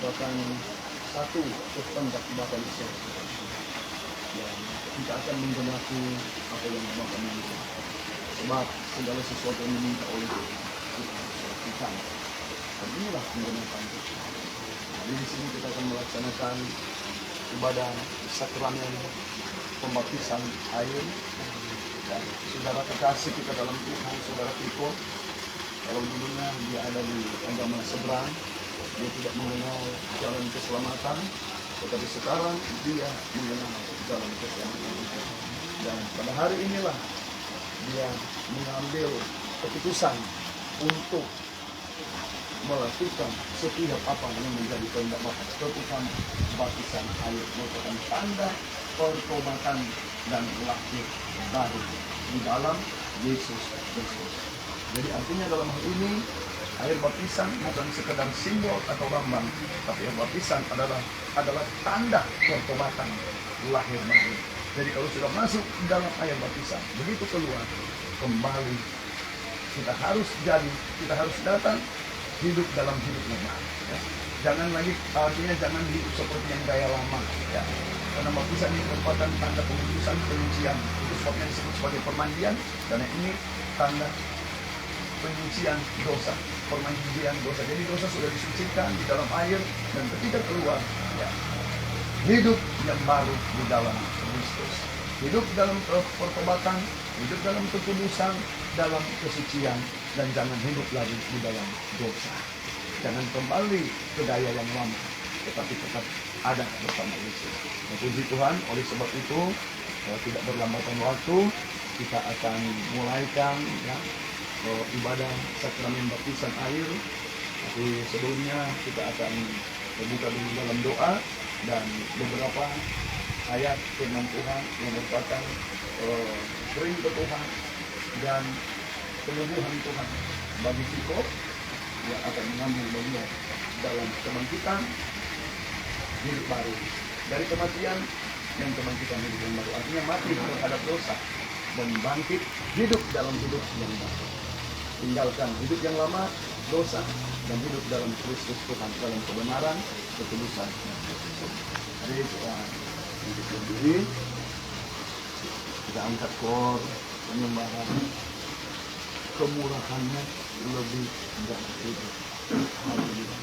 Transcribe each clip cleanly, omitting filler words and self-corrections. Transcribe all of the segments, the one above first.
merupakan satu kehendak Bapa di surga. Dan kita akan menggenapi apa yang Bapa minta. Sebab segala sesuatu yang diminta oleh kita harus lakukan. Dan inilah penggenapan kita. Jadi di sini kita akan melaksanakan ibadah sakramen pembaptisan air. Dan saudara kekasih kita dalam Tuhan, saudara Tiko, kalau dulunya dia ada di agama seberang, dia tidak mengenal jalan keselamatan, tetapi sekarang dia mengenal jalan keselamatan itu. Dan pada hari inilah dia mengambil keputusan untuk melakukan setiap apa yang menjadi kehendak Bapa, terutama baptisan air merupakan tanda pertobatan dan lahir baru di dalam Yesus Kristus. Jadi artinya dalam hal ini air baptisan bukan sekedar simbol atau lambang, tapi air baptisan adalah tanda pertobatan lahir baru. Jadi kalau sudah masuk dalam air baptisan, begitu keluar kembali, kita harus datang hidup dalam hidup yang baru. Ya. Jangan lagi, artinya jangan hidup seperti yang gaya lama. Ya. Karena baptisan ini merupakan tanda pengudusan, penyucian. Itu sebabnya disebut sebagai permandian, karena ini tanda penyucian dosa, permandian dosa. Jadi dosa sudah disucikan di dalam air, dan ketika keluar, ya, hidup yang baru di dalam Kristus. Hidup dalam pertobatan, hidup dalam kekudusan, dalam kesucian, dan jangan hidup lagi di dalam dosa. Jangan kembali ke gaya yang lama, tetapi tetap ada bersama Yesus. Puji Tuhan, oleh sebab itu tidak berlambatan waktu, kita akan mulaikan ya, ibadah sakramen baptisan air. Tapi sebelumnya kita akan berbuka dulu dalam doa dan beberapa ayat firman Tuhan yang merupakan perintah Tuhan dan penyembuhan Tuhan bagi Tiko yang akan mengambil bagian dalam kebangkitan hidup baru, dari kematian yang kebangkitan hidup yang baru. Artinya mati terhadap dosa dan bangkit hidup dalam hidup yang baru. Tinggalkan hidup yang lama, dosa, dan hidup dalam Kristus Tuhan, dalam kebenaran, ketulusan. Jadi kita berdiri, kita angkat kor penyembahan, kemurahannya lebih dari hidup. Haleluya.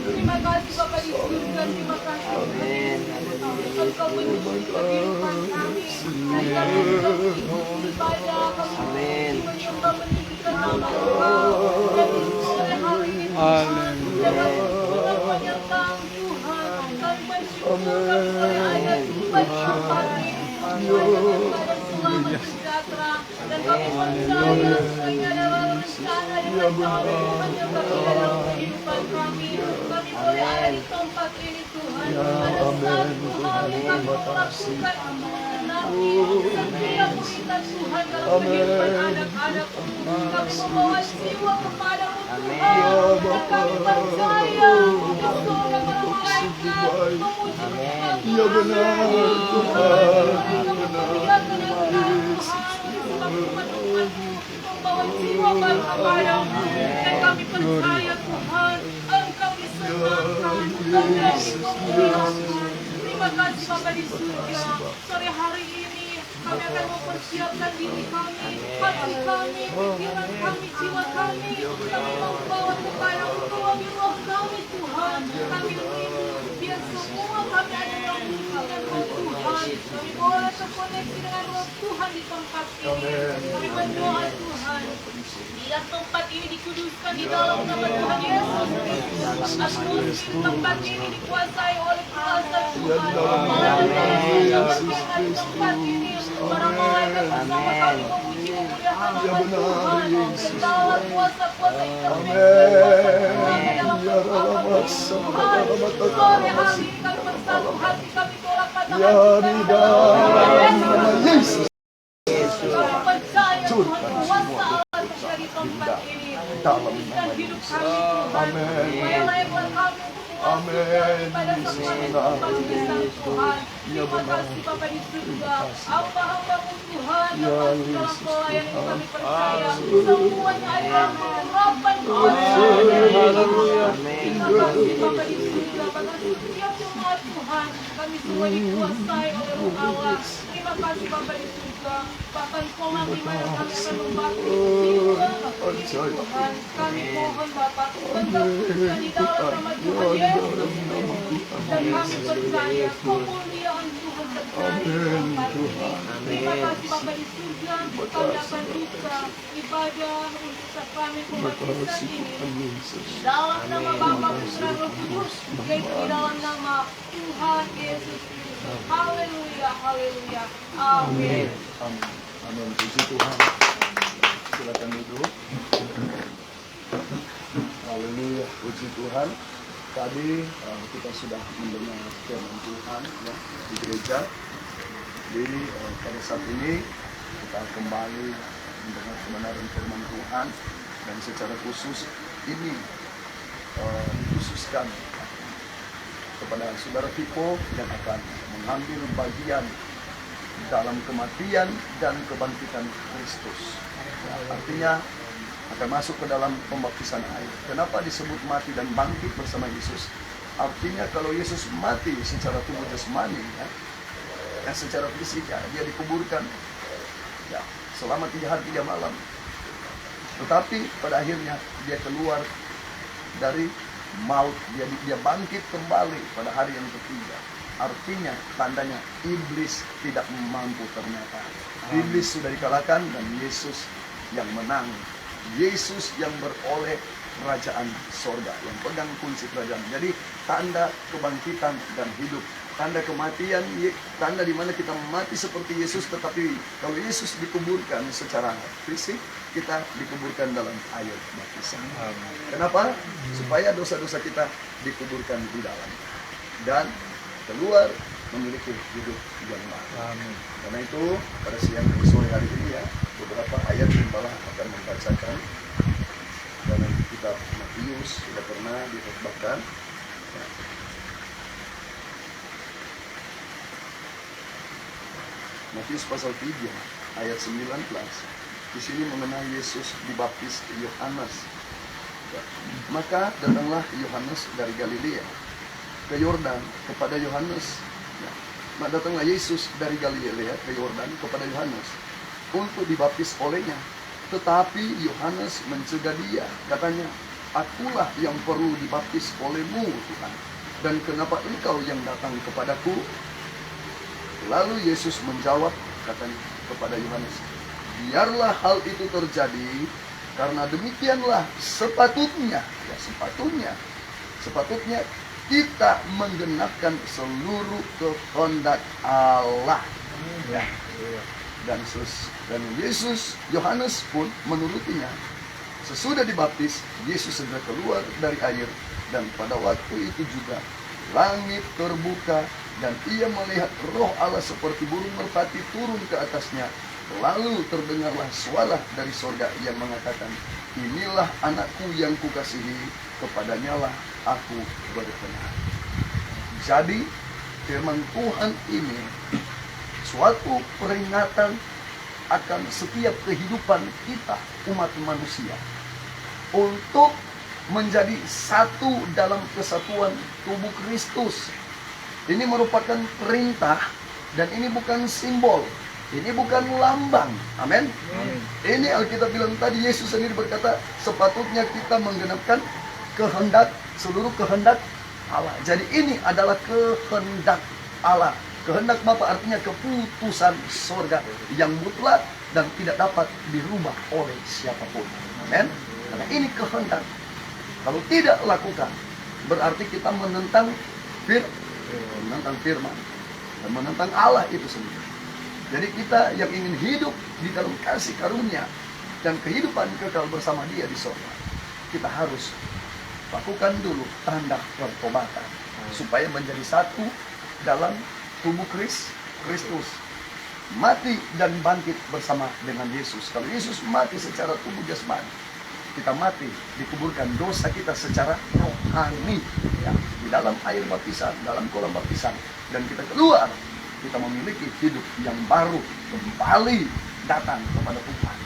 Terima kasih kasih Bapa di surga, terima kasih Tuhan. Engkau menyucikan kehidupan kami. Hari kami Engkau beribadah, kami menyembah meninggikan nama Engkau. Dan di sore hari ini Tuhan, dengan pengakuan yang kami Tuhan, kami bersyukur kami oleh ayat baca pagi, dan selamat sejahtera. Dan kami percaya semuanya adalah rencana dan Tuhan yang bagi dalam kehidupan kami. Kami boleh ada di tempat ini Tuhan. Ada satu hal yang kami mau lakukan untuk mengenali setiap perintah Tuhan dalam kehidupan anak-anakmu. Kami membawa jiwa kepadamu Tuhan. Dan kami percaya untuk seorang malaikat memuji Tuhan. Ya benar membawa jiwa baru kepadamu. Dan kami percaya Tuhan, Engkau disenangkan, Engkau dimuliakan. Terima kasih Bapa di surga. Sore hari ini kami akan mempersiapkan diri kami, hati kami, pikiran kami, jiwa kami. Kami membawa kepadamu melalui roh kami Tuhan. Kami rindu biar semua kami ada dalam hubungan roh Tuhan. Kami boleh terkoneksi dengan roh Tuhan di tempat ini. Kami berdoa Tuhan, biar tempat ini dikuduskan di dalam nama Tuhan Yesus Kristus. Tempat ini dikuasai oleh kuasa Tuhan. Malaikat tempat ini, para malaikat bersama kami memuji memuliakan nama Tuhan. Segala kuasa-kuasa hitam dalam sore hari ini kami bersatu hati, kami tolak kata-kata Yesus. kami percaya Tuhan kuasa Allah terjadi di tempat ini. Kuduskan hidup kami Tuhan. Mulailah kami Amin. pada semua tempat besar Tuhan. Terima kasih Bapa di surga. Hamba-hambamu Tuhan yang masuk dalam pelayanan kami percaya semuanya adalah harapan Allah. Terima kasih Bapa di surga. Pada setiap jemaat Tuhan kami semua dikuasai oleh Roh Allah. Terima kasih Bapa di surga. Bahkan komen di mana kami akan membakti Tuhan. Kami mohon Bapa untuk di dalam nama Tuhan Yesus. Dan kami percaya kemuliaan Tuhan terjadi di tempat ini. Terima kasih Bapa di surga. Kami akan buka ibadah untuk sakramen pembaptisan ini di dalam nama Bapa, Putra, Roh Kudus, yaitu di dalam nama Tuhan Yesus Kristus. Haleluya, haleluya, amin. Amin. Puji Tuhan. Silakan duduk. Haleluya, puji Tuhan. Tadi kita sudah mendengar firman Tuhan ya, di gereja. Jadi pada saat ini kita kembali mendengar kebenaran firman Tuhan, dan secara khusus ini dikhususkan kepada saudara Pipo yang akan mengambil bagian dalam kematian dan kebangkitan Kristus. Ya, artinya akan masuk ke dalam pembaptisan air. Kenapa disebut mati dan bangkit bersama Yesus? Artinya kalau Yesus mati secara tubuh jasmani, ya, dan secara fisik ya, dia dikuburkan ya, selama 3 hari 3 malam. Tetapi pada akhirnya dia keluar dari maut, dia bangkit kembali pada hari yang ketiga. Artinya tandanya iblis tidak mampu ternyata. Iblis sudah dikalahkan dan Yesus yang menang. Yesus yang beroleh kerajaan sorga, yang pegang kunci kerajaan. Jadi tanda kebangkitan dan hidup. Tanda kematian, tanda di mana kita mati seperti Yesus, tetapi kalau Yesus dikuburkan secara fisik, kita dikuburkan dalam air baptisan. Kenapa? Supaya dosa-dosa kita dikuburkan di dalam dan keluar memiliki hidup yang baru. Karena itu pada siang dan sore hari ini ya, beberapa ayat yang telah akan membacakan dalam kitab Matius sudah pernah dikhotbahkan. Ya. Matius pasal 3 ayat 19. Di sini mengenai Yesus dibaptis Yohanes. Ya. Maka datanglah Yohanes dari Galilea ke Yordan kepada Yohanes. Ya. Maka datanglah Yesus dari Galilea ke Yordan kepada Yohanes untuk dibaptis olehnya. Tetapi Yohanes mencegah dia, katanya, akulah yang perlu dibaptis olehmu Tuhan. dan kenapa engkau yang datang kepadaku? Lalu Yesus menjawab, katanya kepada Yohanes, biarlah hal itu terjadi, karena demikianlah sepatutnya kita menggenapkan seluruh kehendak Allah. Ya. Dan Yohanes pun menurutinya. Sesudah dibaptis, Yesus segera keluar dari air, dan pada waktu itu juga langit terbuka, dan ia melihat Roh Allah seperti burung merpati turun ke atasnya. Lalu terdengarlah suara dari surga yang mengatakan, inilah anakku yang kukasihi, kepadanyalah aku berkenan. Jadi firman Tuhan ini suatu peringatan akan setiap kehidupan kita, umat manusia, untuk menjadi satu dalam kesatuan tubuh Kristus. Ini merupakan perintah, dan ini bukan simbol, ini bukan lambang. Amin. Ini Alkitab bilang tadi, Yesus sendiri berkata, sepatutnya kita menggenapkan seluruh kehendak Allah. Jadi ini adalah kehendak Allah. Kehendak Bapa artinya keputusan surga yang mutlak dan tidak dapat dirubah oleh siapapun. Amin. Karena ini kehendak. Kalau tidak lakukan, berarti kita menentang firman dan menentang Allah itu sendiri. Jadi kita yang ingin hidup di dalam kasih karunia dan kehidupan kekal bersama Dia di surga, kita harus lakukan dulu tanda pertobatan supaya menjadi satu dalam tubuh Kristus, mati dan bangkit bersama dengan Yesus. Kalau Yesus mati secara tubuh jasmani, kita mati, dikuburkan dosa kita secara rohani, ya, di dalam air baptisan, dalam kolam baptisan, dan kita keluar, kita memiliki hidup yang baru, kembali datang kepada Tuhan.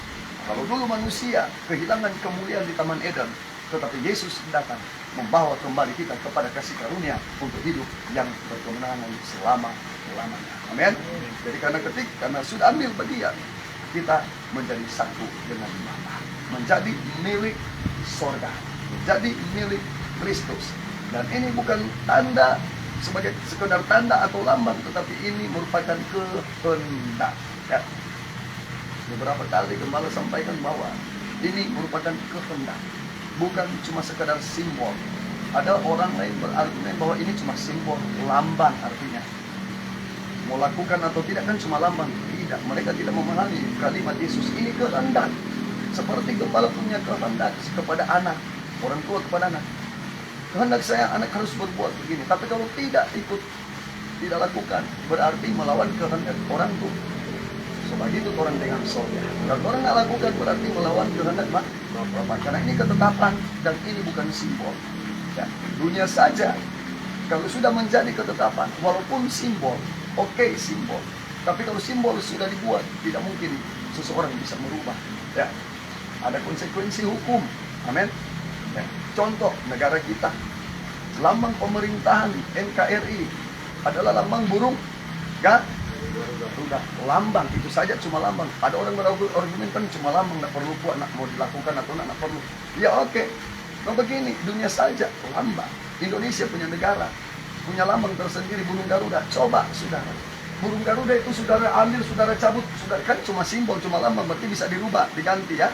Kalau dulu manusia kehilangan kemuliaan di Taman Eden, tetapi Yesus datang membawa kembali kita kepada kasih karunia untuk hidup yang berkemenangan selama-lamanya. Amin. Jadi karena sudah ambil bagian, kita menjadi satu dengan Bapa, menjadi milik surga, menjadi milik Kristus. Dan ini bukan tanda sebagai sekedar tanda atau lambang, tetapi ini merupakan kehendak. Ya. Beberapa kali Gembala sampaikan bahwa ini merupakan kehendak, bukan cuma sekedar simbol. Ada orang lain berargumen bahwa ini cuma simbol, lambang artinya. Mau lakukan atau tidak kan cuma lambang. Tidak, mereka tidak memahami kalimat Yesus. Ini kehendak. Seperti Gembala punya kehendak kepada anak, orang tua kepada anak. Kehendak saya, anak harus berbuat begini. Tapi kalau tidak ikut, tidak lakukan, berarti melawan kehendak orang tua. Sebab itu orang dengan surga. Kalau orang nggak lakukan, berarti melawan kehendak Bapa. Karena ini ketetapan dan ini bukan simbol. Ya, dunia saja kalau sudah menjadi ketetapan, walaupun simbol, oke, simbol. Tapi kalau simbol sudah dibuat, tidak mungkin seseorang bisa merubah. Ya, ada konsekuensi hukum. Amin. Ya, contoh negara kita, lambang pemerintahan NKRI adalah lambang burung Garuda. Lambang itu saja, cuma lambang. Ada orang berargumen kan cuma lambang, nggak perlu buat, mau dilakukan atau nggak perlu. Ya oke. Nah begini, dunia saja lambang. Indonesia punya negara, punya lambang tersendiri, burung Garuda. Coba saudara, burung Garuda itu saudara ambil, saudara cabut, saudara kan cuma simbol, cuma lambang, berarti bisa dirubah, diganti ya.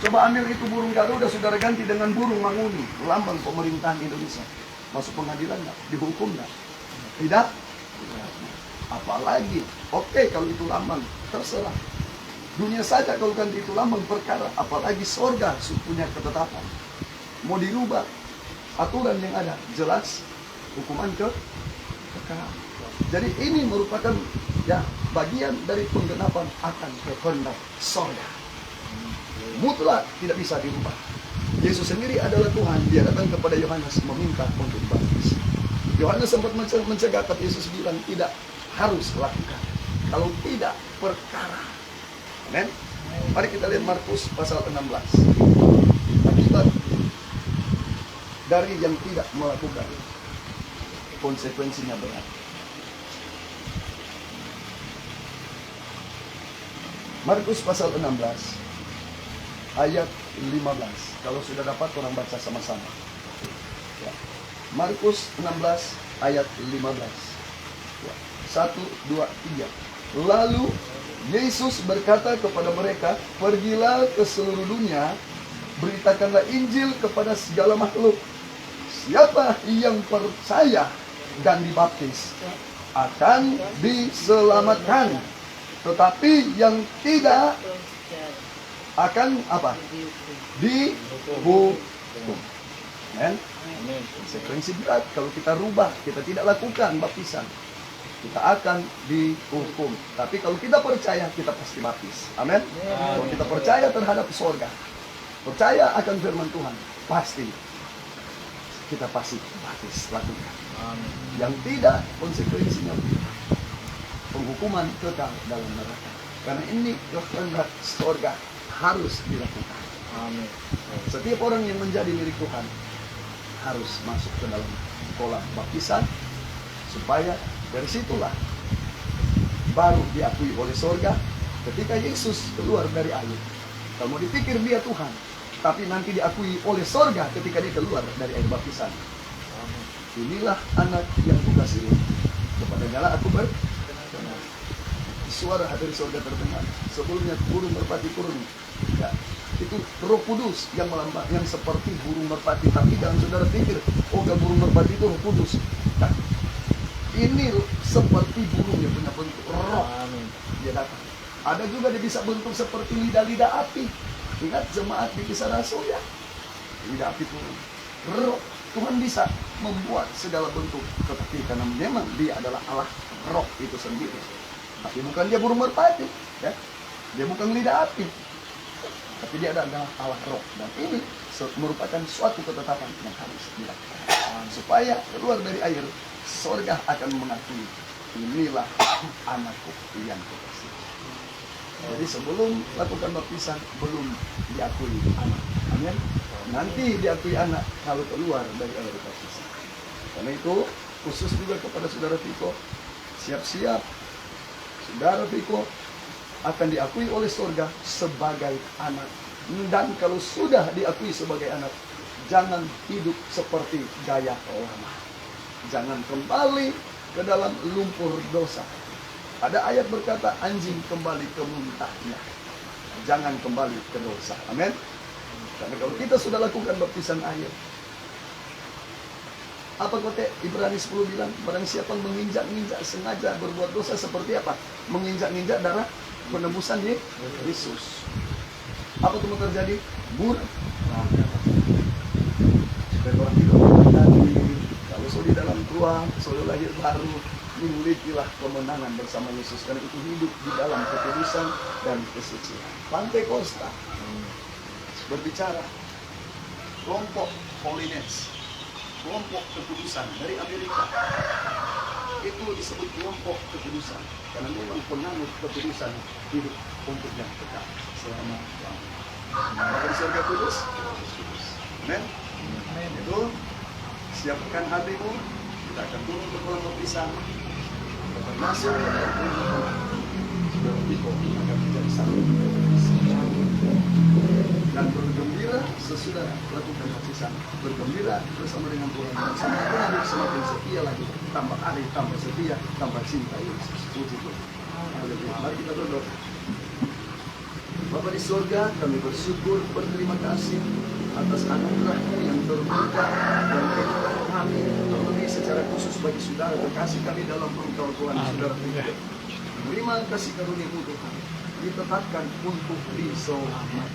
Coba ambil itu burung Garuda, saudara ganti dengan burung Manguni, lambang pemerintahan Indonesia. Masuk pengadilan nggak? Dihukum nggak? Tidak. Apalagi, oke, kalau itu lambang, terserah. Dunia saja kalau ganti itu lambang perkara, apalagi surga punya ketetapan. Mau dirubah aturan yang ada, jelas hukuman kekal. Jadi ini merupakan ya bagian dari penggenapan akan kehendak surga. Mutlak tidak bisa dirubah. Yesus sendiri adalah Tuhan. Dia datang kepada Yohanes meminta untuk dibaptis. Yohanes sempat mencegah, tapi Yesus bilang tidak harus lakukan. Kalau tidak, perkara. Amin. Mari kita lihat Markus pasal 16. Akibat dari yang tidak melakukan, konsekuensinya berat. Markus pasal 16 ayat 15. Kalau sudah dapat, orang baca sama-sama. Ya. Markus 16 ayat 15. 1, 2, 3. Lalu Yesus berkata kepada mereka, pergilah ke seluruh dunia, beritakanlah Injil kepada segala makhluk. Siapa yang percaya dan dibaptis akan diselamatkan, tetapi yang tidak akan apa? Dihukum. Amen. Konsekuensi berat kalau kita rubah, kita tidak lakukan baptisan, kita akan dihukum. Tapi kalau kita percaya, kita pasti baptis. Amin. Kalau kita percaya terhadap surga, percaya akan firman Tuhan, pasti kita pasti baptis lakukan. Yang tidak, konsekuensinya penghukuman kekal dalam neraka. Karena ini kehendak surga harus dilakukan. Amin. Setiap orang yang menjadi milik Tuhan harus masuk ke dalam kolam baptisan, supaya dari situlah baru diakui oleh surga. Ketika Yesus keluar dari air, kalau mau dipikir dia Tuhan, tapi nanti diakui oleh surga ketika dia keluar dari air baptisan. Inilah anak yang kukasihi, kepadanya aku berkenan. Suara dari surga terdengar. Sebelumnya burung merpati turun. Ya, itu Roh Kudus yang melambang, yang seperti burung merpati. Tapi jangan saudara pikir, oh burung merpati itu Roh Kudus. Nah, ini seperti burung yang punya bentuk roh. Dia datang. Ada juga dia bisa bentuk seperti lidah-lidah api. Ingat jemaat di Kisah Rasul ya, lidah api turun. Roh Tuhan bisa membuat segala bentuk, tetapi karena memang dia adalah Allah roh itu sendiri. Tapi bukan dia burung merpati, ya. Dia bukan lidah api, tapi dia adalah Allah roh. Dan ini merupakan suatu ketetapan yang harus dilakukan. Supaya keluar dari air, surga akan mengakui, inilah anakku yang kukasihi. Jadi sebelum lakukan baptisan, belum diakui anak. Amin. Nanti diakui anak kalau keluar dari air baptisan. Karena itu khusus juga kepada saudara Viko, siap-siap saudara Viko akan diakui oleh surga sebagai anak. Dan kalau sudah diakui sebagai anak, jangan hidup seperti gaya lama. Jangan kembali ke dalam lumpur dosa. Ada ayat berkata, anjing kembali ke muntahnya. Jangan kembali ke dosa. Amin. Karena kalau kita sudah lakukan baptisan air, apa kata Ibrani 10 bilang, barang siapa menginjak-injak sengaja berbuat dosa seperti apa? Menginjak-injak darah penebusan Yesus. Apa itu terjadi? Supaya orang tidak menjadi, kalau sudah di dalam ruang, sudah lahir baru, milikilah kemenangan bersama Yesus. Karena itu hidup di dalam kekudusan dan kesucian. Pantekosta berbicara kelompok holiness, kelompok kekudusan dari Amerika. Itu disebut kelompok kekudusan karena memang penganut kekudusan hidup untuk yang kekal selama lamanya. Maka di surga kudus, amen. Itu siapkan hatimu, kita akan turun ke kolam baptisan, masuk ke dalam sudah Viko akan menjadi satu dan bergembira sesudah lakukan baptisan, bergembira bersama dengan Tuhan. Sama Tuhan semakin setia lagi, tambah hari, tambah setia, tambah cinta Yesus. Puji Tuhan. Mari kita berdoa. Bapa di surga, kami bersyukur, berterima kasih atas anugerah-Mu yang terbuka dan kehidupan kami, terlebih secara khusus bagi saudara kekasih kami dalam Engkau Tuhan, saudara Viko. Terima kasih karunia-Mu Tuhan, ditetapkan untuk diselamatkan.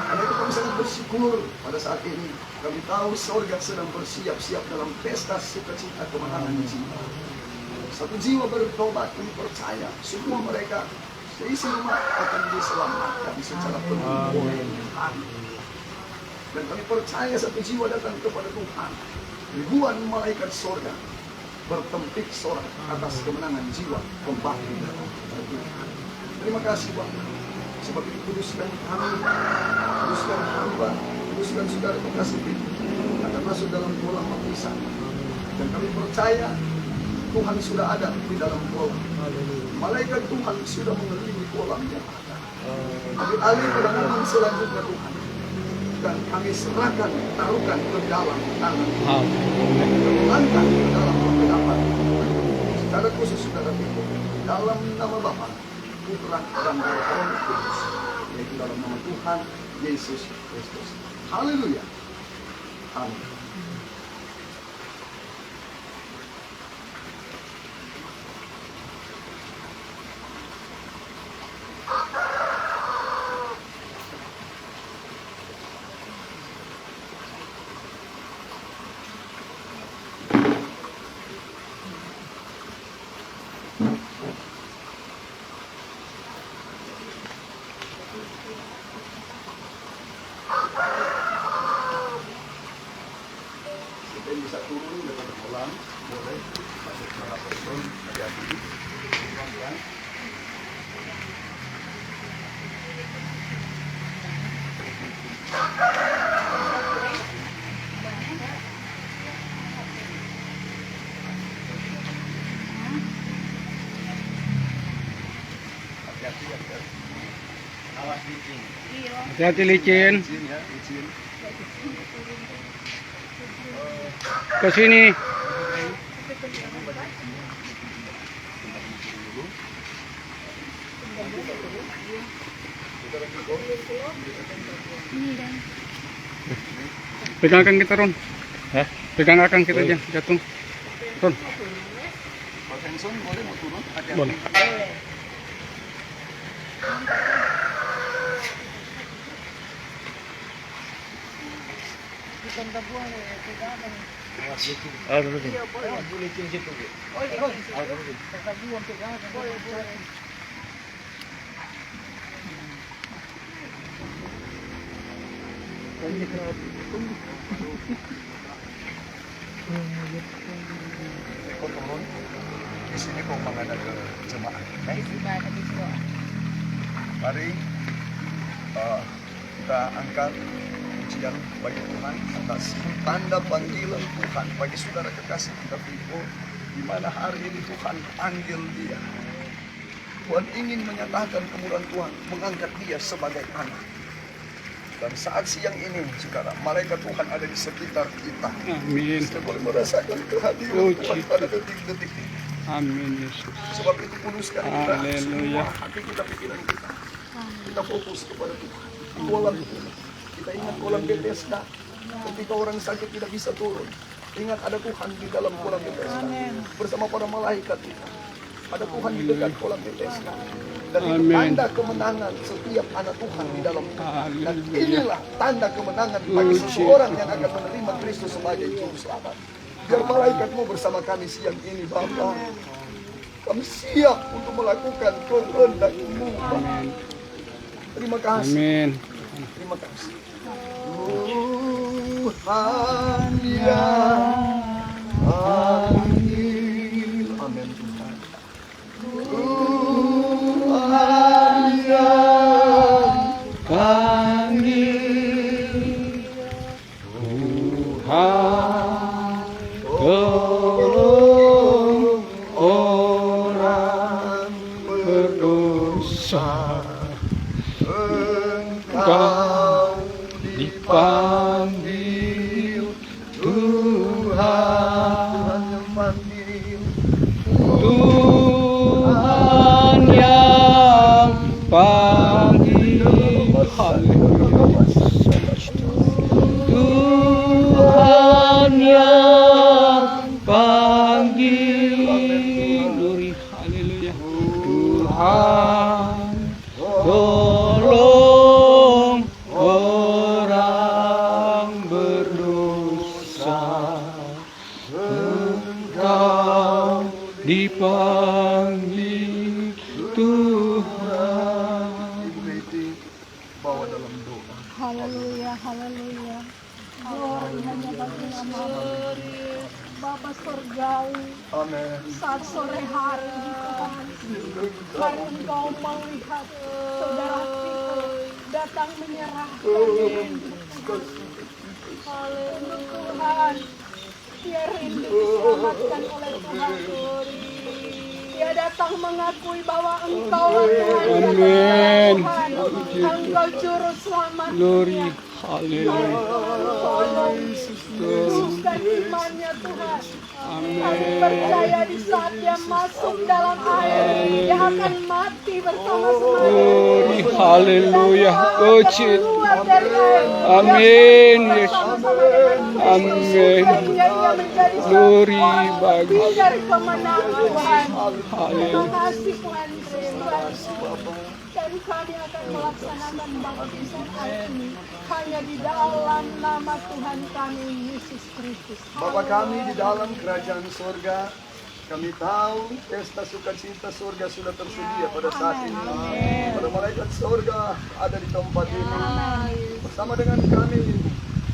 Karena itu kami sangat bersyukur pada saat ini. Kami tahu surga sedang bersiap-siap dalam pesta sukacita kemenangan jiwa. Satu jiwa bertobat, kami percaya semua mereka seisi rumah akan diselamatkan secara penuh oleh Tuhan. Dan kami percaya satu jiwa datang kepada Tuhan, ribuan malaikat surga bertempik sorak atas kemenangan jiwa kembali kepada Tuhan. Terima kasih Bapak, sebab itu kuduskan kami, kuduskan hamba, kuduskan saudara kekasih itu akan masuk dalam kolam baptisan. Dan kami percaya Tuhan sudah ada di dalam kolam. Malaikat Tuhan sudah mengelilingi kolam yang ada. Tapi alih pada momen selanjutnya Tuhan, Tuhan kami serahkan, taruhkan ke dalam tangan. Haleluya. Angkat ke dalam pengharapan. Secara khusus saudara Tito, dalam nama Bapa, Putra dan Roh Kudus, yaitu dalam nama Tuhan Yesus Kristus. Haleluya. Amin. Kita bisa turun dekat kolam, boleh masuk ke apapun, hati-hati. Pelan-pelan. Hati-hati, hati-hati. Awas licin. Hati-hati licin. Licin ya, licin. Ke sini. Pegang akan kita, Ron. Pegang akan kita aja, jatuh. Ron, Pak Henson boleh mau turun? Hati-hati. boleh. Kau turun. Di sini kau menghadap ke jemaah. Mari kita angkat pujian bagi Tuhan atas tanda panggilan Tuhan bagi saudara kekasih kita Filipo, di mana hari ini Tuhan panggil dia. Tuhan ingin menyatakan kemurahan Tuhan, mengangkat dia sebagai anak. Dan saat siang ini, saudara, malaikat Tuhan ada di sekitar kita. Amin. Kita boleh merasakan kehadiran Oh, Tuhan pada detik-detik ini. Amin, Yesus. Sebab itu kuduskan kita, Haleluya. semua hati kita, pikiran kita. Kita fokus kepada Tuhan. Kolam Tuhan. Kita ingat kolam Bethesda. Ketika orang sakit tidak bisa turun, ingat ada Tuhan di dalam kolam Bethesda. Bersama para malaikat Tuhan. Ada Tuhan di dekat kolam Bethesda. Dan itu Amin. tanda kemenangan setiap anak Tuhan di dalam Tuhan. Dan Haleluya. inilah tanda kemenangan bagi seseorang yang akan menerima Kristus sebagai Juru Selamat. Biar malaikatmu bersama kami siang ini, Bapa. Kami siap untuk melakukan kehendak-Mu, Bapa. Terima kasih. Amin. Terima kasih. Tuhan yang panggil. Amin Tuhan. Tuhan yang Panggil Tuhan, tolong orang berdosa. Engkau dipanggil Tuhan, yang panggil. Tuhan yang panggil. Haleluya. Tuhan yang panggil. Glory. Haleluya. Tuhan tolong orang berdosa. Engkau dipanggil Tuhan. Ibu Betty bawa dalam doa. Haleluya, haleluya. Glory hanya bagi nama Bapa Surgawi. Amin. Saat sore hari Tuhan, hari Engkau melihat saudara kita datang menyerahkan untuk Tuhan. Dia rindu diselamatkan oleh Tuhan. Dia Dia datang mengakui bahwa Engkau Tuhan. Amin. Tuhan, Engkau juru selamat Glory. dunia. Haleluya. Tolong teguhkan imannya Tuhan. Kami Amin. percaya di saat dia masuk dalam air, dia akan mati bersama-sama. Glory. Haleluya. Oh, Keluar dari air. Amin, Dia Yesus. bersama-sama dengan Amin. Dan dia menjadi satu Glory orang yang bagi lebih dari kemenangan Tuhan. Terima Haleluya. kasih Tuhan. Terima kasih. Dan kami akan melaksanakan baptisan air ini hanya di dalam nama Tuhan kami Yesus Kristus. Bapa kami di dalam kerajaan surga, kami tahu pesta sukacita surga sudah tersedia pada saat ini. Para malaikat surga ada di tempat ini bersama dengan kami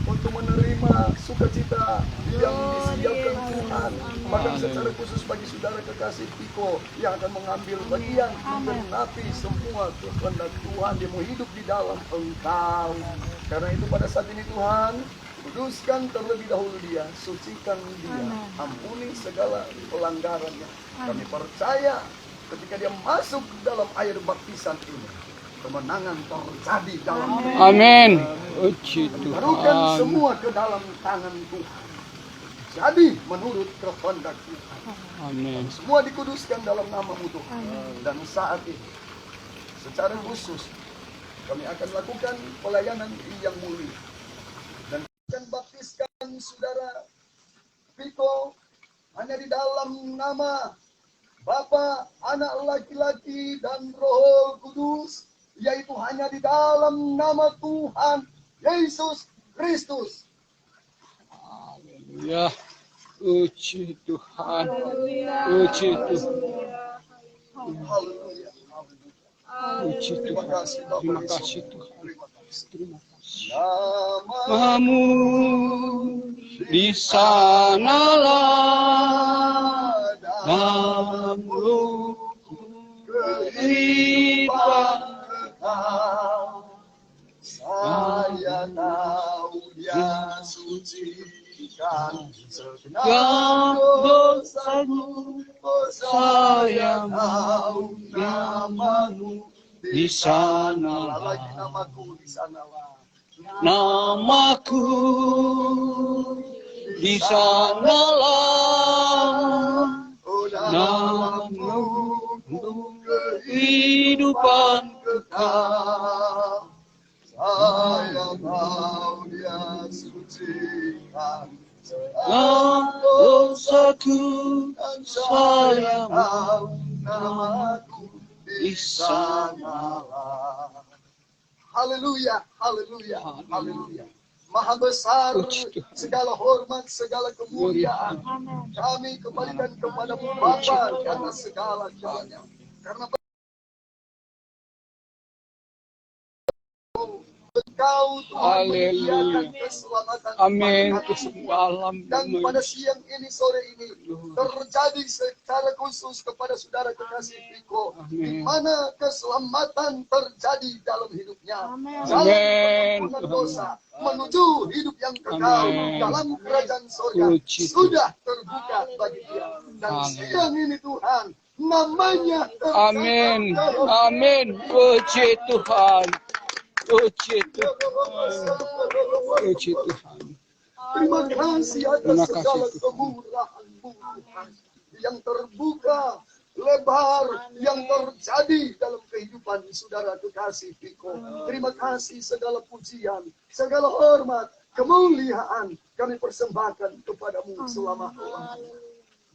untuk menerima sukacita yang disiapkan Tuhan. Bahkan secara khusus bagi saudara kekasih Piko yang akan mengambil bagian menapi semua kehendak Tuhan, dia mau hidup di dalam Engkau. Karena itu pada saat ini Tuhan, kuduskan terlebih dahulu dia, sucikan dia, ampuni segala pelanggarannya. Kami percaya ketika dia masuk dalam air baptisan ini, kemenangan terjadi dalam Amin. Puji taruhkan Tuhan. semua ke dalam tangan Tuhan. Jadi menurut kehendak Tuhan. Amin. Semua dikuduskan dalam nama-Mu Tuhan. Dan saat ini secara khusus kami akan lakukan pelayanan yang mulia. Dan akan baptiskan saudara Piko hanya di dalam nama Bapa, Anak laki-laki dan Roh Kudus, yaitu hanya di dalam nama Tuhan Yesus Kristus. Ya, puji Tuhan. Puji Tuhan. Haleluya. Puji Terima Tuhan. kasih Bapak. Terima kasih Tuhan. Terima kasih. Terima kasih. Nama Kamu di sanalah dalam kehidupan kekal. Saya tahu dia sucikan segenap dosaku. Saya tahu namamu di sanalah. Lagi namaku di sanalah. namaku di sanalah Oh, namamu untuk kehidupan kekal. Saya tahu dia sucikan segala dosaku, dan saya tahu namaku di sanalah. Haleluya, haleluya, haleluya. Maha besar segala hormat, segala kemuliaan. Kami kembalikan kepada Bapa karena segala jalannya. Karena Engkau Tuhan menyediakan keselamatan amin bagi kami. semua alam Dan pada siang ini, sore ini, terjadi secara khusus kepada saudara kekasih Piko, di mana keselamatan terjadi dalam hidupnya. Jalan pengampunan dosa menuju hidup yang kekal dalam kerajaan surga sudah terbuka bagi dia. Dan siang ini Tuhan, namanya tercatat amin dalam amin puji Tuhan puji Tuhan puji Tuhan. Terima kasih atas Terima kasih, segala Tuhan. kemurahan-Mu Tuhan yang terbuka lebar yang terjadi dalam kehidupan saudara kekasih Piko. Terima kasih, segala pujian, segala hormat, kemuliaan kami persembahkan kepadamu selama-lamanya.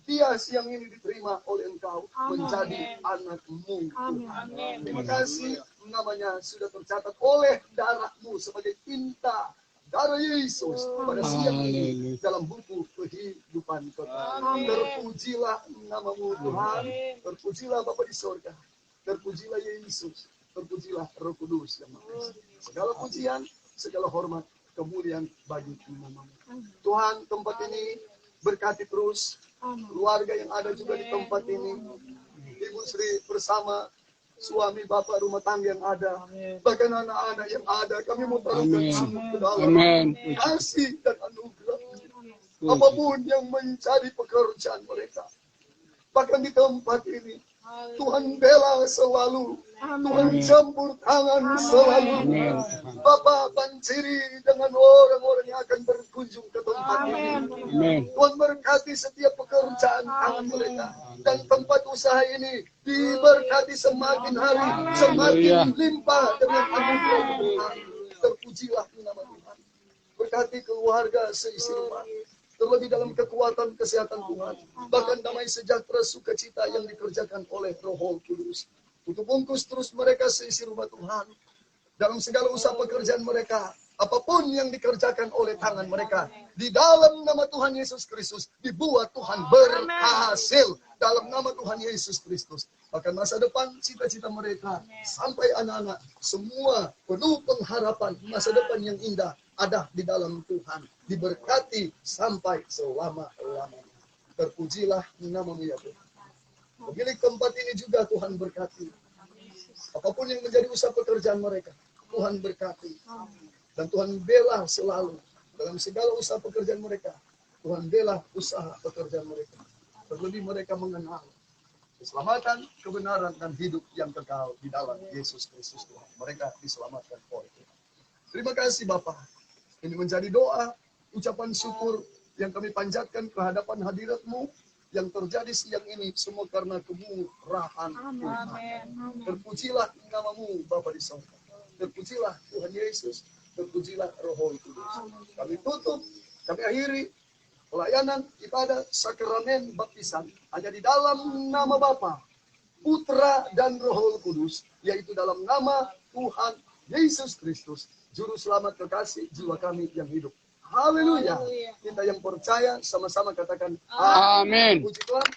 Dia siang ini diterima oleh Engkau menjadi anak-Mu Tuhan. Terima kasih, namanya sudah tercatat oleh darah-Mu sebagai tinta darah Yesus pada siang ini dalam buku kehidupan kekal. Terpujilah namamu Tuhan, terpujilah Bapa di sorga, terpujilah Yesus, terpujilah Roh Kudus yang Maha Esa. Segala pujian, segala hormat, kemuliaan bagi namamu. Tuhan, tempat ini berkati terus keluarga yang ada juga di tempat ini. Ibu Sri bersama suami bapak rumah tangga yang ada, bahkan anak-anak yang ada, kami mau taruhkan semua ke dalam kasih dan anugerah. Apapun yang menjadi pekerjaan mereka, Bahkan di tempat ini, Tuhan bela selalu. Tuhan campur tangan selalu. Bapak banjiri dengan orang-orang yang akan berkunjung ke tempat ini. Tuhan berkati setiap pekerjaan tangan mereka. Dan tempat usaha ini diberkati semakin hari, semakin limpah dengan anugerah Tuhan. Terpujilah nama Tuhan. Berkati keluarga seisi rumah. Terlebih dalam kekuatan kesehatan Tuhan. Bahkan damai sejahtera sukacita yang dikerjakan oleh Roh Kudus. Untuk bungkus terus mereka seisi rumah Tuhan. Dalam segala usaha pekerjaan mereka. Apapun yang dikerjakan oleh tangan mereka. Di dalam nama Tuhan Yesus Kristus. Dibuat Tuhan berhasil. Dalam nama Tuhan Yesus Kristus. Bahkan masa depan cita-cita mereka. Sampai anak-anak. Semua penuh pengharapan. Masa depan yang indah. Ada di dalam Tuhan. Diberkati sampai selama-lamanya. Terpujilah namamu ya Tuhan. Pemilik tempat ini juga Tuhan berkati. Apapun yang menjadi usaha pekerjaan mereka, Tuhan berkati. Dan Tuhan bela selalu dalam segala usaha pekerjaan mereka. Tuhan bela usaha pekerjaan mereka. Terlebih mereka mengenal keselamatan, kebenaran, dan hidup yang kekal di dalam Yesus Kristus Tuhan. Mereka diselamatkan oleh Tuhan. Terima kasih Bapak. Ini menjadi doa, ucapan syukur yang kami panjatkan ke hadapan hadirat-Mu yang terjadi siang ini semua karena kemurahan Tuhan. Terpujilah namamu Bapa di sorga. Terpujilah Tuhan Yesus. Terpujilah Roh Kudus. Kami tutup, kami akhiri pelayanan ibadah sakramen baptisan hanya di dalam nama Bapa, Putra dan Roh Kudus, yaitu dalam nama Tuhan Yesus Kristus, Juru Selamat kekasih jiwa kami yang hidup. Haleluya. Kita yang percaya sama-sama katakan Amin. Puji Tuhan.